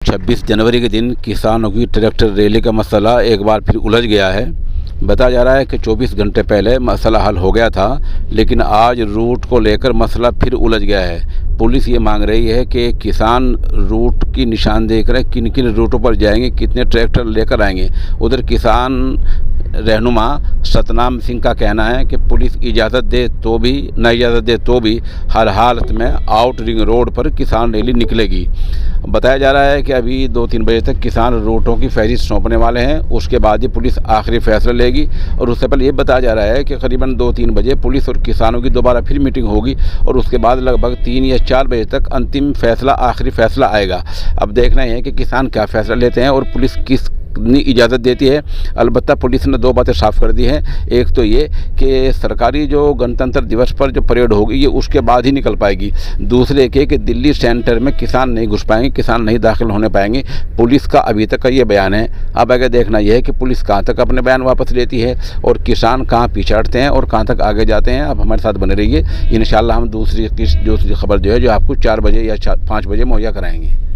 26 जनवरी के दिन किसानों की ट्रैक्टर रैली का मसला एक बार फिर उलझ गया है। बताया जा रहा है कि 24 घंटे पहले मसला हल हो गया था, लेकिन आज रूट को लेकर मसला फिर उलझ गया है। पुलिस ये मांग रही है कि किसान रूट की निशानदेही करें, किन किन रूटों पर जाएंगे, कितने ट्रैक्टर लेकर आएंगे। उधर किसान रहनुमा सतनाम सिंह का कहना है कि पुलिस इजाज़त दे तो भी, न इजाज़त दे तो भी हर हालत में आउट रिंग रोड पर किसान रैली निकलेगी। बताया जा रहा है कि अभी 2-3 बजे तक किसान रूटों की फहरिस्त सौंपने वाले हैं, उसके बाद ही पुलिस आखिरी फैसला लेगी। और उससे पहले ये बताया जा रहा है कि करीबन 2-3 बजे पुलिस और किसानों की दोबारा फिर मीटिंग होगी और उसके बाद लगभग 3 या 4 बजे तक अंतिम फैसला, आखिरी फैसला आएगा। अब देखना है कि किसान क्या फैसला लेते हैं और पुलिस कितनी इजाज़त देती है। अलबत्ता पुलिस ने 2 बातें साफ कर दी हैं। एक तो ये कि सरकारी जो गणतंत्र दिवस पर जो परेड होगी ये उसके बाद ही निकल पाएगी। दूसरे के कि दिल्ली सेंटर में किसान नहीं घुस पाएंगे, किसान नहीं दाखिल होने पाएंगे। पुलिस का अभी तक का ये बयान है। अब आगे देखना यह है कि पुलिस कहाँ तक अपने बयान वापस लेती है और किसान कहाँ पीछे हटते हैं और कहाँ तक आगे जाते हैं। अब हमारे साथ बने रहिए, इंशाल्लाह हम दूसरी खबर जो है जो आपको 4 बजे या 5 बजे मुहैया कराएंगे।